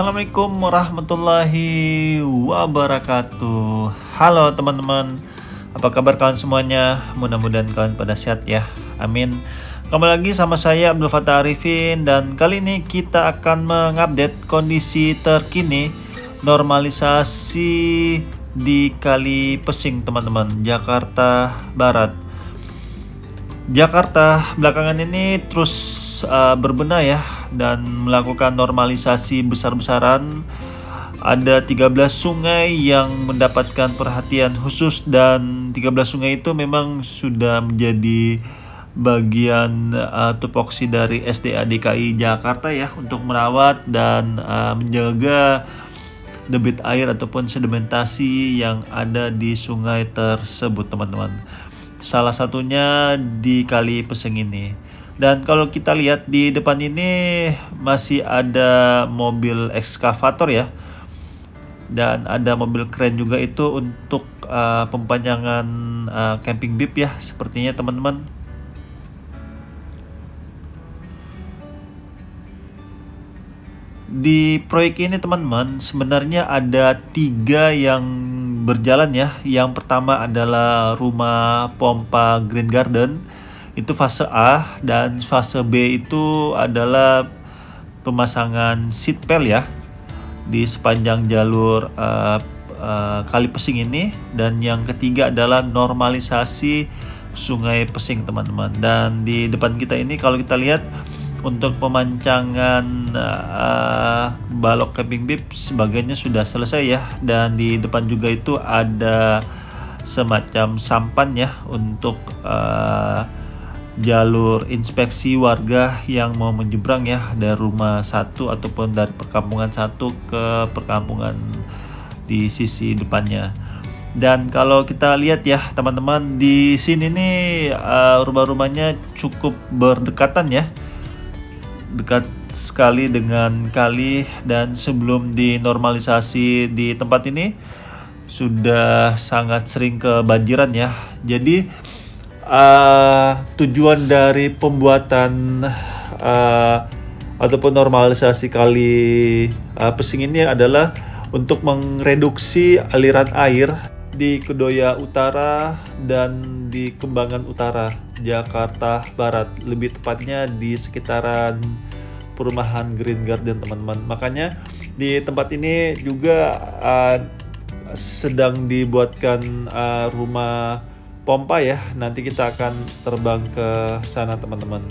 Assalamualaikum warahmatullahi wabarakatuh. Halo teman-teman, apa kabar kalian semuanya? Mudah-mudahan kalian pada sehat ya, amin. Kembali lagi sama saya Abdul Fattah Arifin, dan kali ini kita akan mengupdate kondisi terkini normalisasi di Kali Pesing teman-teman, Jakarta Barat. Jakarta belakangan ini terus berbenah ya, dan melakukan normalisasi besar-besaran. Ada 13 sungai yang mendapatkan perhatian khusus, dan 13 sungai itu memang sudah menjadi bagian tupoksi dari SDA DKI Jakarta ya, untuk merawat dan menjaga debit air ataupun sedimentasi yang ada di sungai tersebut teman-teman. Salah satunya di Kali Pesing ini. Dan kalau kita lihat di depan ini masih ada mobil ekskavator ya, dan ada mobil kren juga, itu untuk pempanjangan camping bib ya sepertinya teman-teman. Di proyek ini teman-teman sebenarnya ada 3 yang berjalan ya. Yang pertama adalah rumah pompa Green Garden, itu fase A, dan fase B itu adalah pemasangan seat pail ya di sepanjang jalur Kali Pesing ini. Dan yang ketiga adalah normalisasi Sungai Pesing teman-teman. Dan di depan kita ini kalau kita lihat untuk pemancangan balok camping bib sebagiannya sudah selesai ya, dan di depan juga itu ada semacam sampan ya untuk jalur inspeksi warga yang mau menyeberang ya dari rumah satu ataupun dari perkampungan satu ke perkampungan di sisi depannya. Dan kalau kita lihat ya teman-teman, di sini nih rumah-rumahnya cukup berdekatan ya, dekat sekali dengan kali. Dan sebelum dinormalisasi di tempat ini sudah sangat sering kebanjiran ya. Jadi tujuan dari pembuatan ataupun normalisasi Kali Pesing ini adalah untuk mereduksi aliran air di Kedoya Utara dan di Kembangan Utara Jakarta Barat, lebih tepatnya di sekitaran perumahan Green Garden teman-teman. Makanya di tempat ini juga sedang dibuatkan rumah pompa ya. Nanti kita akan terbang ke sana teman-teman.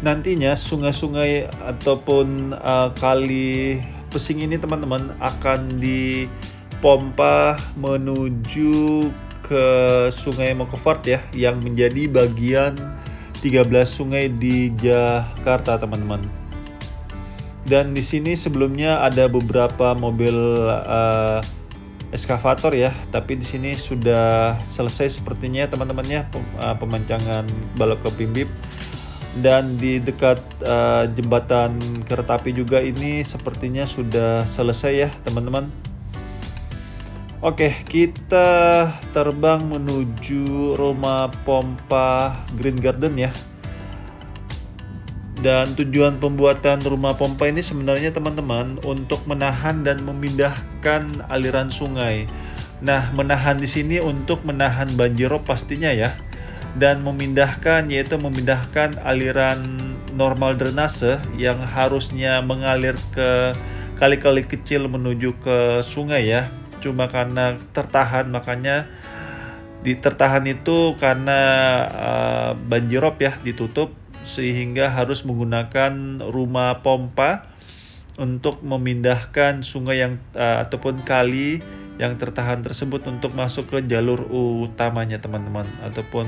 Nantinya sungai-sungai ataupun Kali Pesing ini teman-teman akan dipompa menuju ke Sungai Mokofart ya, yang menjadi bagian 13 sungai di Jakarta teman-teman. Dan di sini sebelumnya ada beberapa mobil ekskavator ya, tapi di sini sudah selesai sepertinya teman-teman ya, pemancangan balok camping bib. Dan di dekat jembatan kereta api juga ini sepertinya sudah selesai ya teman-teman. Oke, kita terbang menuju rumah pompa Green Garden ya. Dan tujuan pembuatan rumah pompa ini sebenarnya teman-teman untuk menahan dan memindahkan aliran sungai. Nah, menahan di sini untuk menahan banjirop pastinya ya. Dan memindahkan, yaitu memindahkan aliran normal drainase yang harusnya mengalir ke kali-kali kecil menuju ke sungai ya. Cuma karena tertahan, makanya ditertahan itu karena banjirop ya, ditutup, sehingga harus menggunakan rumah pompa untuk memindahkan sungai yang ataupun kali yang tertahan tersebut untuk masuk ke jalur utamanya teman-teman, ataupun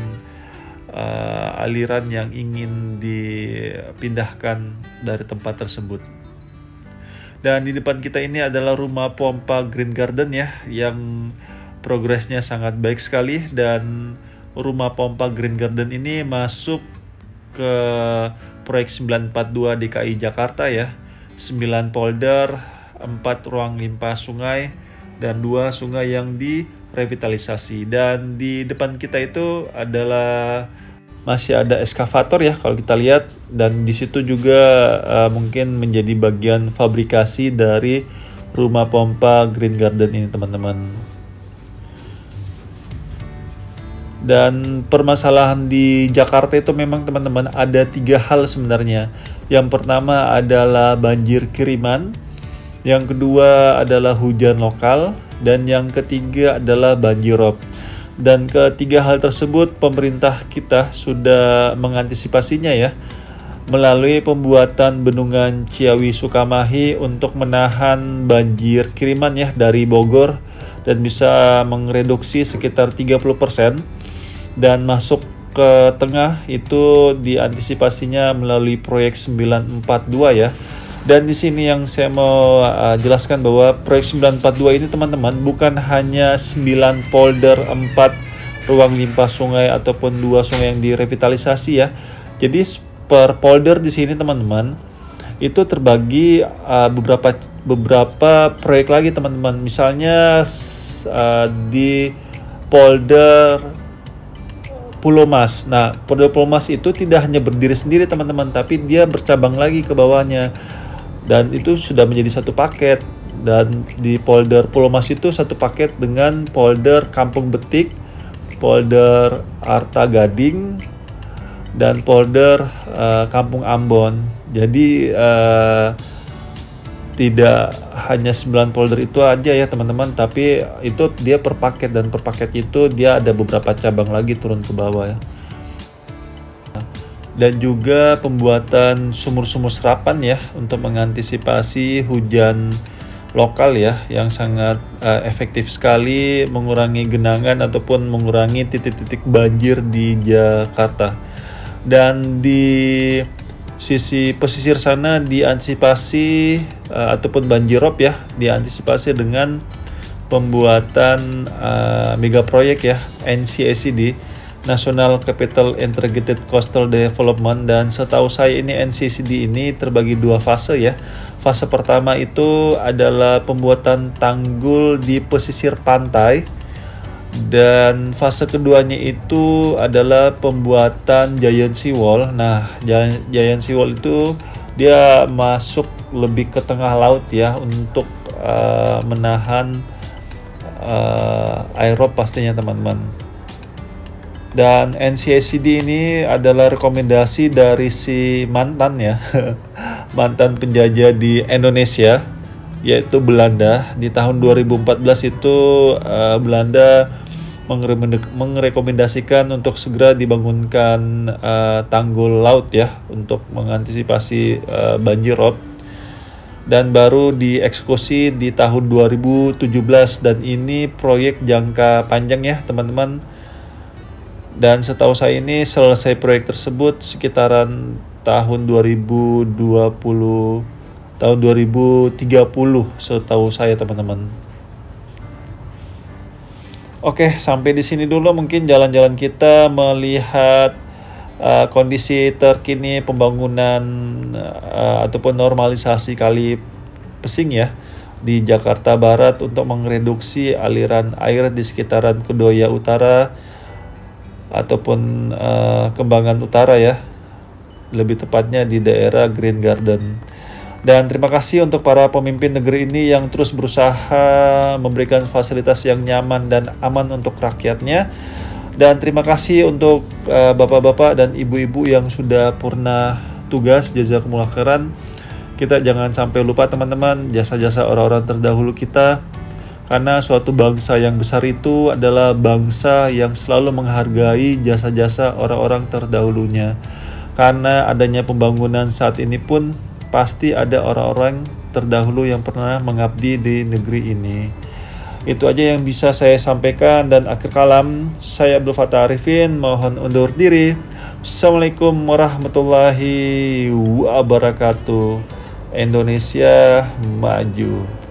aliran yang ingin dipindahkan dari tempat tersebut. Dan di depan kita ini adalah rumah pompa Green Garden ya, yang progresnya sangat baik sekali. Dan rumah pompa Green Garden ini masuk ke proyek 942 DKI Jakarta ya, 9 polder, 4 ruang limpah sungai, dan 2 sungai yang direvitalisasi. Dan di depan kita itu adalah masih ada eskavator ya kalau kita lihat, dan di situ juga mungkin menjadi bagian fabrikasi dari rumah pompa Green Garden ini teman-teman. Dan permasalahan di Jakarta itu memang teman-teman ada 3 hal sebenarnya. Yang pertama adalah banjir kiriman, yang kedua adalah hujan lokal, dan yang ketiga adalah banjirop. Dan ketiga hal tersebut pemerintah kita sudah mengantisipasinya ya, melalui pembuatan bendungan Ciawi Sukamahi untuk menahan banjir kiriman ya dari Bogor, dan bisa mereduksi sekitar 30%. Dan masuk ke tengah itu diantisipasinya melalui proyek 942 ya. Dan di sini yang saya mau jelaskan bahwa proyek 942 ini teman-teman bukan hanya 9 polder 4 ruang limpah sungai ataupun 2 sungai yang direvitalisasi ya. Jadi per polder di sini teman-teman itu terbagi beberapa proyek lagi teman-teman. Misalnya di polder Pulau Mas. Nah, polder Pulau Mas itu tidak hanya berdiri sendiri teman-teman, tapi dia bercabang lagi ke bawahnya. Dan itu sudah menjadi satu paket. Dan di polder Pulau Mas itu satu paket dengan polder Kampung Betik, polder Arta Gading, dan polder Kampung Ambon. Jadi tidak hanya 9 folder itu aja ya teman-teman, tapi itu dia per paket, dan per paket itu dia ada beberapa cabang lagi turun ke bawah ya. Dan juga pembuatan sumur-sumur serapan ya untuk mengantisipasi hujan lokal ya, yang sangat efektif sekali mengurangi genangan ataupun mengurangi titik-titik banjir di Jakarta. Dan di sisi pesisir sana diantisipasi ataupun banjirop ya, diantisipasi dengan pembuatan mega proyek ya, NCACD, National Capital Integrated Coastal Development. Dan setahu saya ini NCACD ini terbagi 2 fase ya. Fase pertama itu adalah pembuatan tanggul di pesisir pantai, dan fase keduanya itu adalah pembuatan giant seawall. Nah, giant seawall itu dia masuk lebih ke tengah laut ya, untuk menahan aerob pastinya teman-teman. Dan NCACD ini adalah rekomendasi dari si mantan ya mantan penjajah di Indonesia, yaitu Belanda. Di tahun 2014 itu Belanda merekomendasikan untuk segera dibangunkan tanggul laut ya, untuk mengantisipasi banjirop, dan baru dieksekusi di tahun 2017. Dan ini proyek jangka panjang ya teman-teman. Dan setahu saya ini selesai proyek tersebut sekitaran tahun 2020, tahun 2030 setahu saya teman-teman. Oke, sampai di sini dulu mungkin jalan-jalan kita melihat kondisi terkini pembangunan ataupun normalisasi Kali Pesing ya di Jakarta Barat untuk mereduksi aliran air di sekitaran Kedoya Utara ataupun Kembangan Utara ya, lebih tepatnya di daerah Green Garden. Dan terima kasih untuk para pemimpin negeri ini yang terus berusaha memberikan fasilitas yang nyaman dan aman untuk rakyatnya. Dan terima kasih untuk bapak-bapak dan ibu-ibu yang sudah purna tugas, jazakumullah khairan. Kita jangan sampai lupa teman-teman jasa-jasa orang-orang terdahulu kita, karena suatu bangsa yang besar itu adalah bangsa yang selalu menghargai jasa-jasa orang-orang terdahulunya. Karena adanya pembangunan saat ini pun pasti ada orang-orang terdahulu yang pernah mengabdi di negeri ini. Itu aja yang bisa saya sampaikan, dan akhir kalam saya Abdul Fattah Arifin mohon undur diri. Assalamualaikum warahmatullahi wabarakatuh. Indonesia maju.